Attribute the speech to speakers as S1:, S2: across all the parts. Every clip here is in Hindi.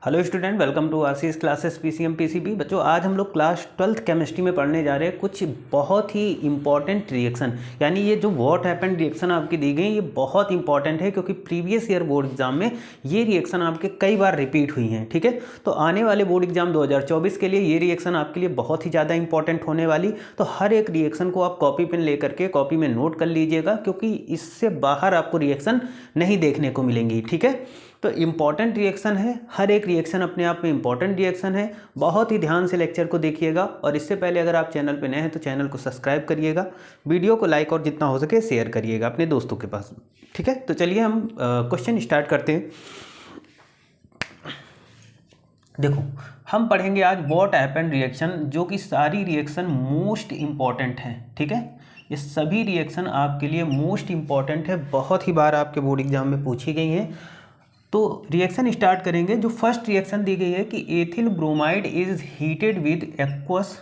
S1: Hello student, welcome to RCS classes PCM PCB. बच्चों, आज हम लोग क्लास 12th केमिस्ट्री में पढ़ने जा रहे हैं कुछ बहुत ही इंपॉर्टेंट रिएक्शन। यानी ये जो व्हाट हैपेंड रिएक्शन आपकी दी गई ये बहुत इंपॉर्टेंट है, क्योंकि प्रीवियस ईयर बोर्ड एग्जाम में ये रिएक्शन आपके कई बार रिपीट हुई हैं। ठीक है, तो आने वाले बोर्ड एग्जाम 2024 के लिए ये रिएक्शन आपके लिए बहुत ही ज़्यादा इंपॉर्टेंट होने वाली। तो हर एक रिएक्शन को आप कॉपी पेन लेकर के कॉपी में नोट कर लीजिएगा, क्योंकि इससे बाहर आपको रिएक्शन नहीं देखने को मिलेंगी। ठीक है, तो इम्पॉर्टेंट रिएक्शन है, हर एक रिएक्शन अपने आप में इम्पॉर्टेंट रिएक्शन है। बहुत ही ध्यान से लेक्चर को देखिएगा, और इससे पहले अगर आप चैनल पे नए हैं तो चैनल को सब्सक्राइब करिएगा, वीडियो को लाइक और जितना हो सके शेयर करिएगा अपने दोस्तों के पास। ठीक है, तो चलिए हम क्वेश्चन स्टार्ट करते हैं। देखो, हम पढ़ेंगे आज व्हाट हैपेंड रिएक्शन, जो कि सारी रिएक्शन मोस्ट इम्पॉर्टेंट है। ठीक है, ये सभी रिएक्शन आपके लिए मोस्ट इम्पॉर्टेंट है, बहुत ही बार आपके बोर्ड एग्जाम में पूछी गई हैं। तो रिएक्शन स्टार्ट करेंगे। जो फर्स्ट रिएक्शन दी गई है कि ethyl bromide is heated with aqueous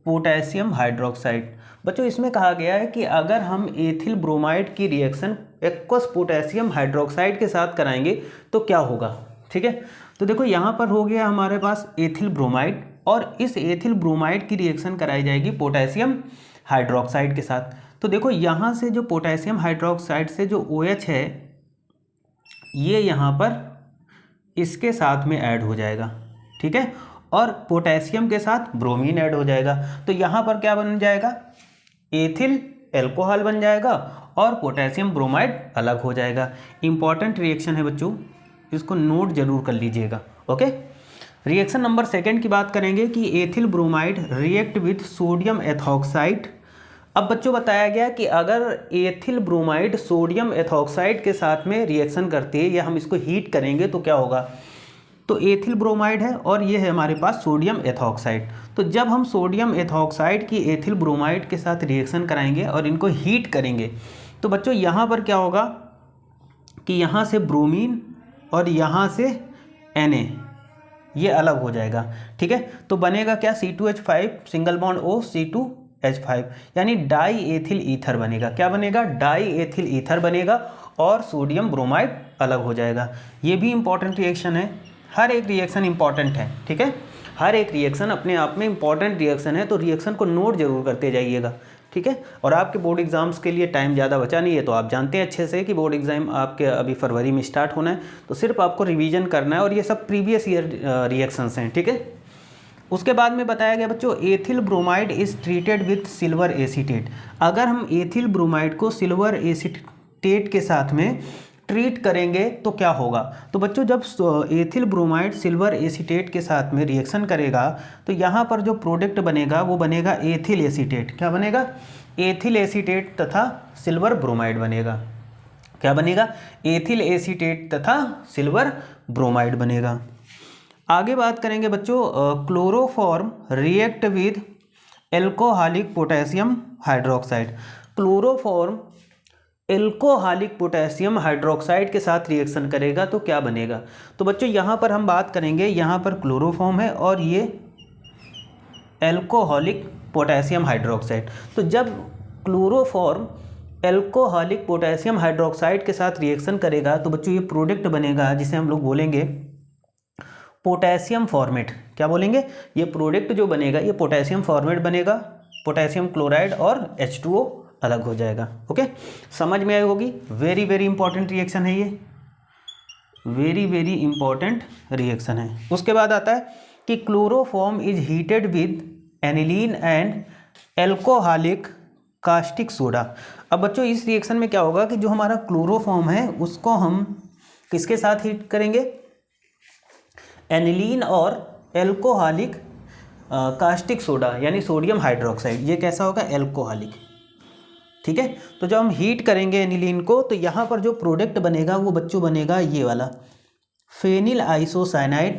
S1: potassium hydroxide. बच्चों, इसमें कहा गया है कि अगर हम एथिल ब्रोमाइड की रिएक्शन एक्वस पोटेशियम हाइड्रोक्साइड के साथ कराएंगे तो क्या होगा। ठीक है, तो देखो यहाँ पर हो गया हमारे पास एथिल ब्रोमाइड, और इस एथिल ब्रोमाइड की रिएक्शन कराई जाएगी पोटेशियम हाइड्रोक्साइड के साथ। तो देखो यहाँ से जो पोटेशियम हाइड्रोक्साइड से जो OH है ये यहाँ पर इसके साथ में ऐड हो जाएगा। ठीक है, और पोटेशियम के साथ ब्रोमीन ऐड हो जाएगा। तो यहाँ पर क्या बन जाएगा, एथिल एल्कोहल बन जाएगा और पोटेशियम ब्रोमाइड अलग हो जाएगा। इंपॉर्टेंट रिएक्शन है बच्चों, इसको नोट जरूर कर लीजिएगा। ओके, रिएक्शन नंबर सेकेंड की बात करेंगे कि ethyl bromide react with sodium ethoxide. अब बच्चों बताया गया कि अगर एथिल ब्रोमाइड सोडियम एथॉक्साइड के साथ में रिएक्शन करती है या हम इसको हीट करेंगे तो क्या होगा। तो एथिल ब्रोमाइड है और ये है हमारे पास सोडियम एथॉक्साइड। तो जब हम सोडियम एथॉक्साइड की एथिल ब्रोमाइड के साथ रिएक्शन कराएंगे और इनको हीट करेंगे तो बच्चों यहाँ पर क्या होगा कि यहाँ से ब्रोमीन और यहाँ से Na ये अलग हो जाएगा। ठीक है, तो बनेगा क्या, C2H5 single bond O C2H5, यानी डाई एथिल ईथर बनेगा। क्या बनेगा, डाई एथिल ईथर बनेगा और सोडियम ब्रोमाइड अलग हो जाएगा। ये भी इंपॉर्टेंट रिएक्शन है, हर एक रिएक्शन इंपॉर्टेंट है। ठीक है, हर एक रिएक्शन अपने आप में इंपॉर्टेंट रिएक्शन है, तो रिएक्शन को नोट जरूर करते जाइएगा। ठीक है, और आपके बोर्ड एग्जाम्स के लिए टाइम ज़्यादा बचा नहीं है, तो आप जानते हैं अच्छे से कि बोर्ड एग्जाम आपके अभी फरवरी में स्टार्ट होना है, तो सिर्फ आपको रिवीजन करना है, और ये सब प्रीवियस ईयर रिएक्शंस हैं। ठीक है, उसके बाद में बताया गया बच्चों ethyl bromide is treated with silver acetate. अगर हम एथिल ब्रोमाइड को सिल्वर एसीटेट के साथ में ट्रीट करेंगे तो क्या होगा। तो बच्चों, जब एथिल ब्रोमाइड सिल्वर एसीटेट के साथ में रिएक्शन करेगा तो यहाँ पर जो प्रोडक्ट बनेगा वो बनेगा एथिल एसीटेट। क्या बनेगा, एथिल एसीटेट तथा सिल्वर ब्रोमाइड बनेगा। क्या बनेगा, एथिल एसीटेट तथा सिल्वर ब्रोमाइड बनेगा। आगे बात करेंगे बच्चों, chloroform react with alcoholic potassium hydroxide. Chloroform alcoholic potassium hydroxide के साथ रिएक्शन करेगा तो क्या बनेगा। तो बच्चों यहाँ पर हम बात करेंगे, यहाँ पर क्लोरोफॉर्म है और ये एल्कोहलिक पोटेशियम हाइड्रोक्साइड। तो जब क्लोरोफॉर्म एल्कोहलिक पोटेशियम हाइड्रोक्साइड के साथ रिएक्शन करेगा तो बच्चों ये प्रोडक्ट बनेगा जिसे हम लोग बोलेंगे पोटेशियम फॉर्मेट। क्या बोलेंगे, ये प्रोडक्ट जो बनेगा ये पोटेशियम फॉर्मेट बनेगा, पोटेशियम क्लोराइड और H2O अलग हो जाएगा। ओके, समझ में आई होगी। वेरी वेरी इंपॉर्टेंट रिएक्शन है ये, वेरी वेरी इंपॉर्टेंट रिएक्शन है। उसके बाद आता है कि chloroform is heated with aniline and alcoholic caustic soda. अब बच्चों इस रिएक्शन में क्या होगा कि जो हमारा क्लोरोफॉर्म है उसको हम किसके साथ हीट करेंगे, एनिलीन और एल्कोहलिक कास्टिक सोडा यानी सोडियम हाइड्रोक्साइड। ये कैसा होगा, एल्कोहलिक। ठीक है, तो जब हम हीट करेंगे एनिलीन को तो यहाँ पर जो प्रोडक्ट बनेगा वो बच्चों बनेगा ये वाला फेनिल आइसोसाइनाइड।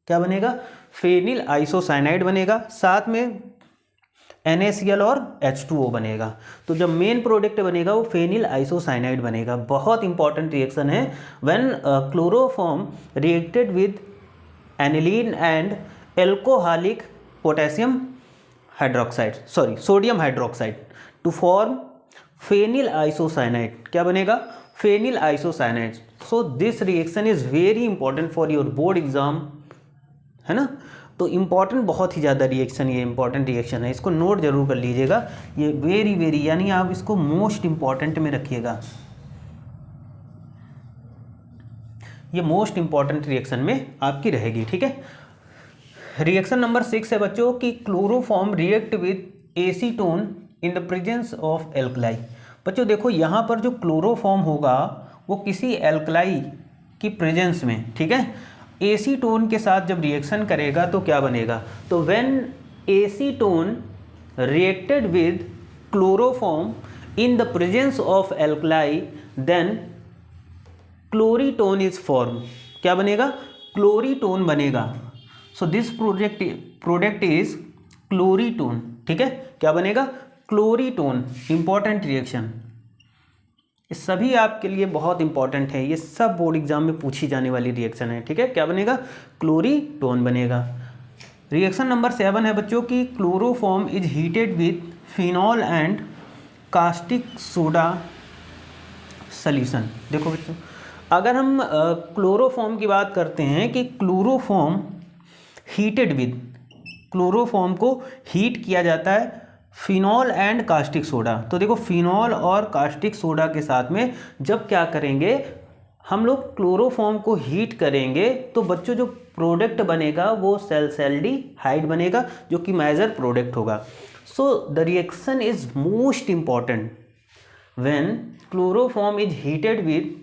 S1: क्या बनेगा, फेनिल आइसोसाइनाइड बनेगा, साथ में NaCl और H2O बनेगा। तो जब मेन प्रोडक्ट बनेगा वो फेनिल आइसोसाइनाइड बनेगा। बहुत इंपॉर्टेंट रिएक्शन है। When chloroform reacted with aniline and alcoholic potassium hydroxide sodium hydroxide to form phenyl isocyanide. क्या बनेगा, phenyl isocyanide. So this reaction is very important for your board exam, है ना। तो इम्पॉर्टेंट, बहुत ही ज़्यादा रिएक्शन, ये इंपॉर्टेंट रिएक्शन है, इसको नोट जरूर कर लीजिएगा। ये वेरी वेरी, यानी आप इसको मोस्ट इम्पॉर्टेंट में रखिएगा, ये मोस्ट इम्पॉर्टेंट रिएक्शन में आपकी रहेगी, ठीक है। रिएक्शन नंबर 6 है बच्चों कि chloroform react with acetone in the presence of alkali. बच्चों देखो यहाँ पर जो क्लोरोफॉर्म होगा वो किसी एल्कलाई की प्रेजेंस में, ठीक है, एसीटोन के साथ जब रिएक्शन करेगा तो क्या बनेगा, तो when acetone reacted with chloroform in the presence of alkali then chloretone is form. क्या बनेगा, क्लोरीटोन बनेगा। So this product is chloretone, ठीक है, क्या बनेगा, क्लोरीटोन। इंपॉर्टेंट रिएक्शन, ये सभी आपके लिए बहुत इंपॉर्टेंट है, ये सब बोर्ड एग्जाम में पूछी जाने वाली रिएक्शन है, ठीक है। क्या बनेगा, क्लोरीटोन बनेगा। रिएक्शन नंबर 7 है बच्चों की chloroform is heated with phenol and caustic soda solution. देखो बच्चों, अगर हम क्लोरोफॉर्म की बात करते हैं कि क्लोरोफॉर्म हीटेड विद, क्लोरोफॉर्म को हीट किया जाता है फिनॉल एंड कास्टिक सोडा। तो देखो फिनॉल और कास्टिक सोडा के साथ में जब क्या करेंगे हम लोग, क्लोरोफॉर्म को हीट करेंगे तो बच्चों जो प्रोडक्ट बनेगा वो सैल्साल्डिहाइड बनेगा, जो कि मेजर प्रोडक्ट होगा। So the reaction is most important when chloroform is heated with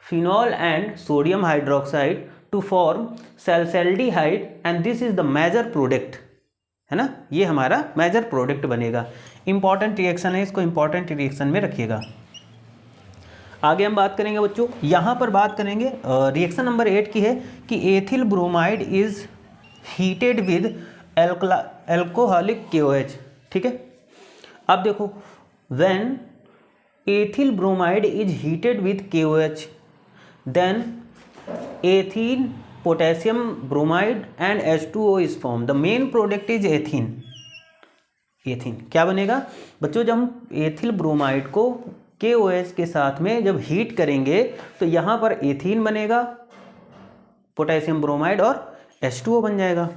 S1: phenol and sodium hydroxide to form सैल्साल्डिहाइड and this is the major product, है ना, ये हमारा मेजर प्रोडक्ट बनेगा। इंपॉर्टेंट रिएक्शन है, इसको इंपॉर्टेंट रिएक्शन में रखिएगा। आगे हम बात करेंगे बच्चों, यहाँ पर बात करेंगे रिएक्शन नंबर 8 की है कि ethyl bromide is heated with alcoholic KOH, ठीक है। अब देखो when ethyl bromide is heated with KOH then ethene, potassium bromide and H2O is formed. The main product is ethene. Ethene क्या बनेगा बच्चों, जब हम एथिल ब्रोमाइड को KOH के साथ में जब हीट करेंगे तो यहाँ पर एथीन बनेगा, पोटेशियम ब्रोमाइड और H2O बन जाएगा।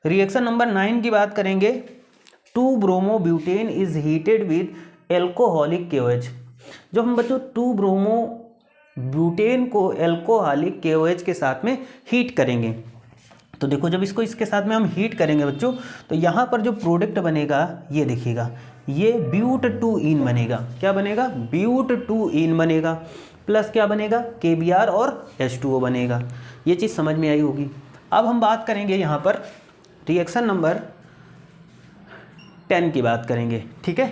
S1: रिएक्शन नंबर 9 की बात करेंगे, 2 bromo butane is heated with alcoholic KOH। जब हम बच्चों 2 ब्रोमो ब्यूटेन को एल्कोहलिक KOH के साथ में हीट करेंगे तो देखो जब इसको इसके साथ में हम हीट करेंगे बच्चों तो यहाँ पर जो प्रोडक्ट बनेगा ये देखिएगा, ये ब्यूट-2-ईन बनेगा। क्या बनेगा, ब्यूट-2-ईन बनेगा, प्लस क्या बनेगा, KBr और H2O बनेगा। ये चीज़ समझ में आई होगी। अब हम बात करेंगे यहाँ पर रिएक्शन नंबर 10 की बात करेंगे, ठीक है।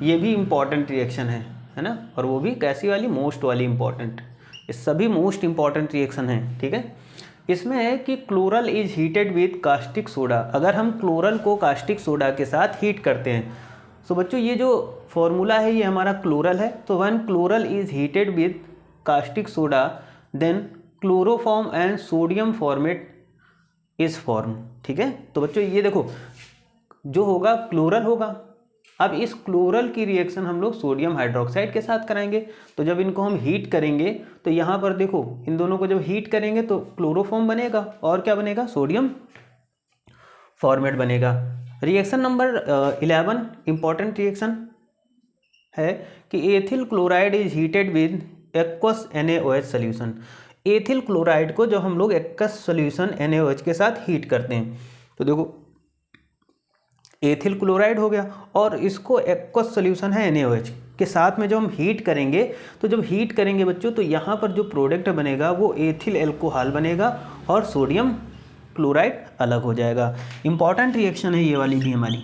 S1: ये भी इम्पॉर्टेंट रिएक्शन है ना, और वो भी कैसी वाली, मोस्ट वाली इम्पॉर्टेंट। ये सभी मोस्ट इम्पॉर्टेंट रिएक्शन हैं, ठीक है। इसमें है कि chloral is heated with caustic soda. अगर हम क्लोरल को कास्टिक सोडा के साथ हीट करते हैं तो बच्चों ये जो फॉर्मूला है ये हमारा क्लोरल है, तो when chloral is heated with caustic soda then chloroform and sodium formate is form, ठीक है। तो बच्चों ये देखो जो होगा क्लोरल होगा। अब इस क्लोरल की रिएक्शन हम लोग सोडियम हाइड्रोक्साइड के साथ कराएंगे, तो जब इनको हम हीट करेंगे तो यहाँ पर देखो इन दोनों को जब हीट करेंगे तो क्लोरोफॉर्म बनेगा और क्या बनेगा, सोडियम फॉर्मेट बनेगा। रिएक्शन नंबर 11 इंपॉर्टेंट रिएक्शन है कि ethyl chloride is heated with aqueous NaOH solution. Ethyl chloride को जब हम लोग एक्वस सोल्यूशन NaOH के साथ हीट करते हैं तो देखो एथिल क्लोराइड हो गया और इसको एक्वस सोल्यूशन है NaOH के साथ में जब हम हीट करेंगे तो जब हीट करेंगे बच्चों तो यहाँ पर जो प्रोडक्ट बनेगा वो एथिल एल्कोहल बनेगा और सोडियम क्लोराइड अलग हो जाएगा। इंपॉर्टेंट रिएक्शन है ये वाली भी हमारी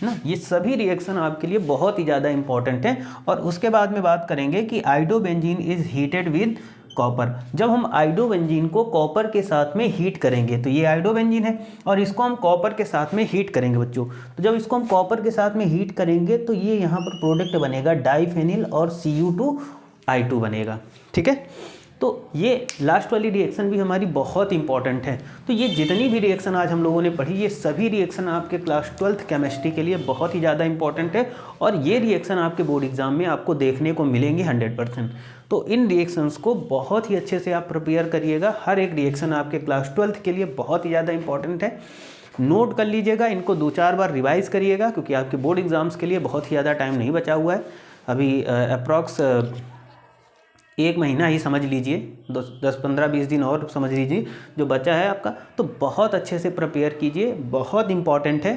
S1: ना। ये सभी रिएक्शन आपके लिए बहुत ही ज़्यादा इंपॉर्टेंट है। और उसके बाद में बात करेंगे कि iodobenzene is heated with copper. जब हम आइडोबेंजीन को कॉपर के साथ में हीट करेंगे तो ये आइडोबेंजीन है और इसको हम कॉपर के साथ में हीट करेंगे बच्चों, तो जब इसको हम कॉपर के साथ में हीट करेंगे तो ये यहाँ पर प्रोडक्ट बनेगा डाइफेनिल और Cu2 I2 बनेगा। ठीक है, तो ये लास्ट वाली रिएक्शन भी हमारी बहुत इंपॉर्टेंट है। तो ये जितनी भी रिएक्शन आज हम लोगों ने पढ़ी, ये सभी रिएक्शन आपके क्लास 12th केमिस्ट्री के लिए बहुत ही ज़्यादा इंपॉर्टेंट है और ये रिएक्शन आपके बोर्ड एग्जाम में आपको देखने को मिलेंगी 100%। तो इन रिएक्शंस को बहुत ही अच्छे से आप प्रिपेयर करिएगा। हर एक रिएक्शन आपके क्लास 12th के लिए बहुत ही ज़्यादा इंपॉर्टेंट है। नोट कर लीजिएगा, इनको 2-4 बार रिवाइज़ करिएगा, क्योंकि आपके बोर्ड एग्ज़ाम्स के लिए बहुत ही ज़्यादा टाइम नहीं बचा हुआ है। अभी अप्रॉक्स 1 महीना ही समझ लीजिए, 10-15-20 दिन और समझ लीजिए जो बचा है आपका। तो बहुत अच्छे से प्रिपेयर कीजिए, बहुत इंपॉर्टेंट है।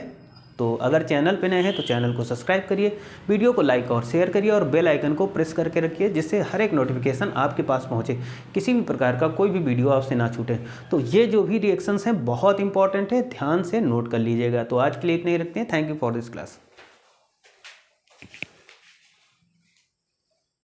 S1: तो अगर चैनल पे नए हैं तो चैनल को सब्सक्राइब करिए, वीडियो को लाइक और शेयर करिए और बेल आइकन को प्रेस करके रखिए, जिससे हर एक नोटिफिकेशन आपके पास पहुंचे, किसी भी प्रकार का कोई भी वीडियो आपसे ना छूटे। तो ये जो भी रिएक्शंस हैं बहुत इंपॉर्टेंट है, ध्यान से नोट कर लीजिएगा। तो आज के लिए इतना ही रखते हैं। Thank you for this class.